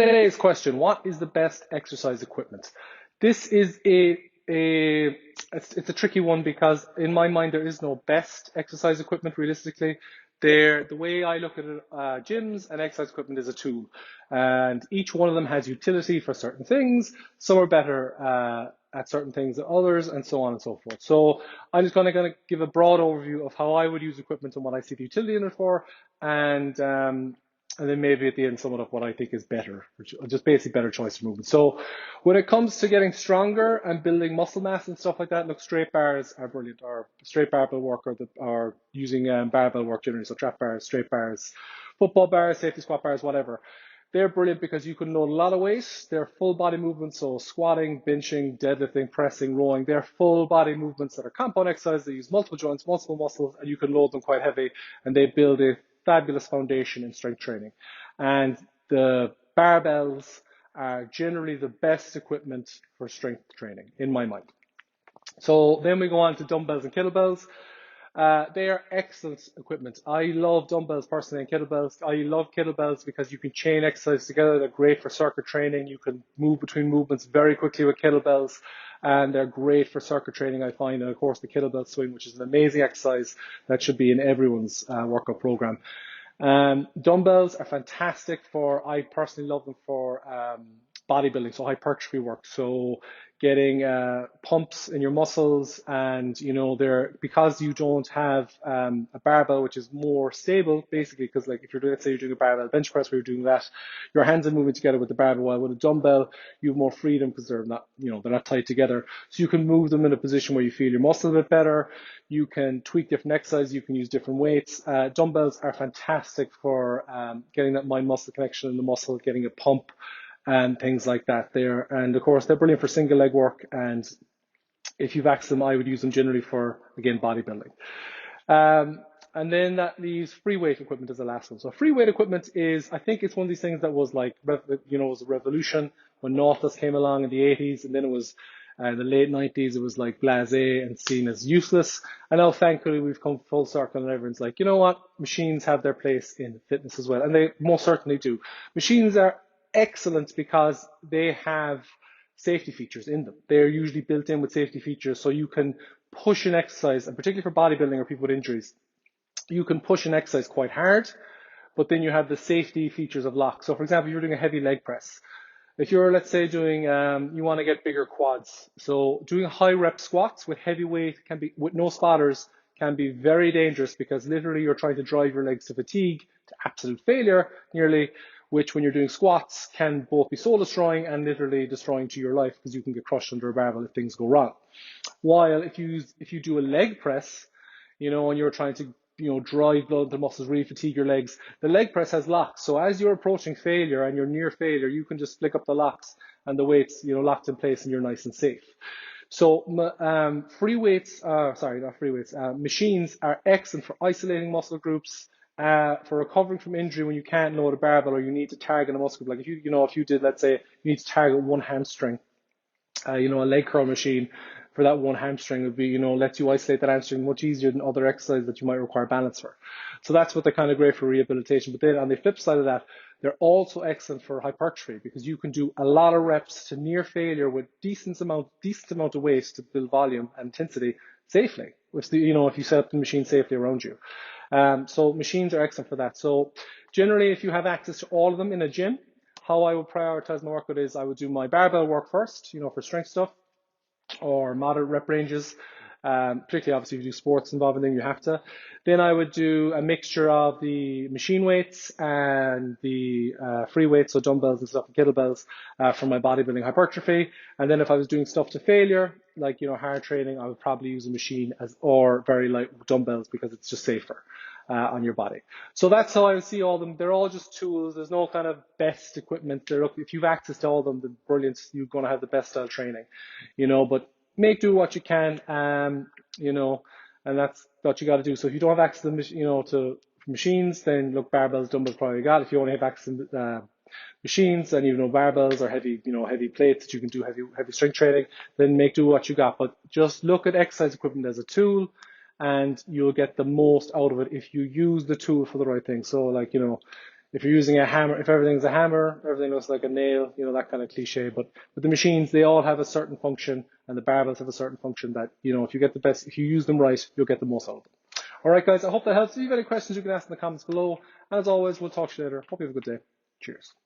Today's question, what is the best exercise equipment? This is it's a tricky one because in my mind there is no best exercise equipment realistically. The way I look at it, gyms and exercise equipment is a tool, and each one of them has utility for certain things. Some are better at certain things than others, and so on and so forth. So I'm just gonna give a broad overview of how I would use equipment and what I see the utility in it for, and and then maybe at the end sum it up what I think is better, just basically better choice of movement. So when it comes to getting stronger and building muscle mass and stuff like that, look, straight bars are brilliant, or straight barbell work, or using barbell work generally, so trap bars, straight bars, football bars, safety squat bars, whatever. They're brilliant because you can load a lot of weight. They're full body movements, so squatting, benching, deadlifting, pressing, rowing. They're full body movements that are compound exercise. They use multiple joints, multiple muscles, and you can load them quite heavy, and they build a fabulous foundation in strength training. And the barbells are generally the best equipment for strength training, in my mind. So then we go on to dumbbells and kettlebells. They are excellent equipment. I love dumbbells personally and kettlebells. I love kettlebells because you can chain exercise together. They're great for circuit training. You can move between movements very quickly with kettlebells, and they're great for circuit training, I find. And of course, the kettlebell swing, which is an amazing exercise that should be in everyone's workout program. Dumbbells are fantastic for, I personally love them for bodybuilding, so hypertrophy work. So getting pumps in your muscles, and they're, because you don't have a barbell, which is more stable basically, because like if you're doing, let's say you're doing a barbell bench press where you're doing that, your hands are moving together with the barbell, while with a dumbbell you have more freedom because they're not, they're not tied together, so you can move them in a position where you feel your muscle a bit better. You can tweak different exercises, you can use different weights. Dumbbells are fantastic for getting that mind muscle connection in the muscle, getting a pump and things like that there. And of course, they're brilliant for single leg work. And if you've access to them, I would use them generally for, again, bodybuilding. And then that leaves free weight equipment as the last one. So free weight equipment is, I think it's one of these things that was like, was a revolution when Nautilus came along in the 80s, and then it was in the late 90s, it was like blasé and seen as useless. And now, thankfully, we've come full circle, and everyone's like, you know what? Machines have their place in fitness as well. And they most certainly do. Machines are excellent because they have safety features in them. They're usually built in with safety features, so you can push an exercise, and particularly for bodybuilding or people with injuries, you can push an exercise quite hard, but then you have the safety features of lock. So for example, you're doing a heavy leg press. If you're, let's say, doing, you want to get bigger quads. So doing high rep squats with heavy weight can be, with no spotters, can be very dangerous, because literally you're trying to drive your legs to fatigue, to absolute failure nearly, which when you're doing squats can both be soul destroying and literally destroying to your life, because you can get crushed under a barbell if things go wrong. While if you do a leg press, and you're trying to drive blood into the muscles, really fatigue your legs, the leg press has locks. So as you're approaching failure and you're near failure, you can just flick up the locks and the weights, locked in place, and you're nice and safe. So free weights, sorry, not free weights, machines are excellent for isolating muscle groups, for recovering from injury when you can't load a barbell or you need to target a muscle group. Like if you did, let's say you need to target one hamstring, a leg curl machine for that one hamstring would be, lets you isolate that hamstring much easier than other exercises that you might require balance for. So that's what they're kind of great for rehabilitation. But then on the flip side of that, they're also excellent for hypertrophy, because you can do a lot of reps to near failure with decent amount of weight to build volume and intensity safely. If you set up the machine safely around you. So machines are excellent for that. So generally, if you have access to all of them in a gym, how I would prioritize my workout is I would do my barbell work first, for strength stuff or moderate rep ranges. Particularly obviously if you do sports involving them, you have to. Then I would do a mixture of the machine weights and the free weights, so dumbbells and stuff, and kettlebells for my bodybuilding hypertrophy. And then if I was doing stuff to failure, like hard training, I would probably use a machine or very light dumbbells, because it's just safer on your body. So that's how I would see all of them. They're all just tools. There's no kind of best equipment. If you've access to all of them, then brilliant. You're going to have the best style training, but make do what you can, and that's what you got to do. So if you don't have access to, to machines, then look, barbells, dumbbells probably got. If you only have access to machines and barbells or heavy plates that you can do heavy strength training, then make do what you got. But just look at exercise equipment as a tool, and you'll get the most out of it if you use the tool for the right thing. So like, If you're using a hammer, if everything's a hammer, everything looks like a nail, you know, that kind of cliche. But with the machines, they all have a certain function, and the barbells have a certain function that, you know, if you get the best, if you use them right, you'll get the most out of them. All right, guys, I hope that helps. If you have any questions, you can ask in the comments below. And as always, we'll talk to you later. Hope you have a good day. Cheers.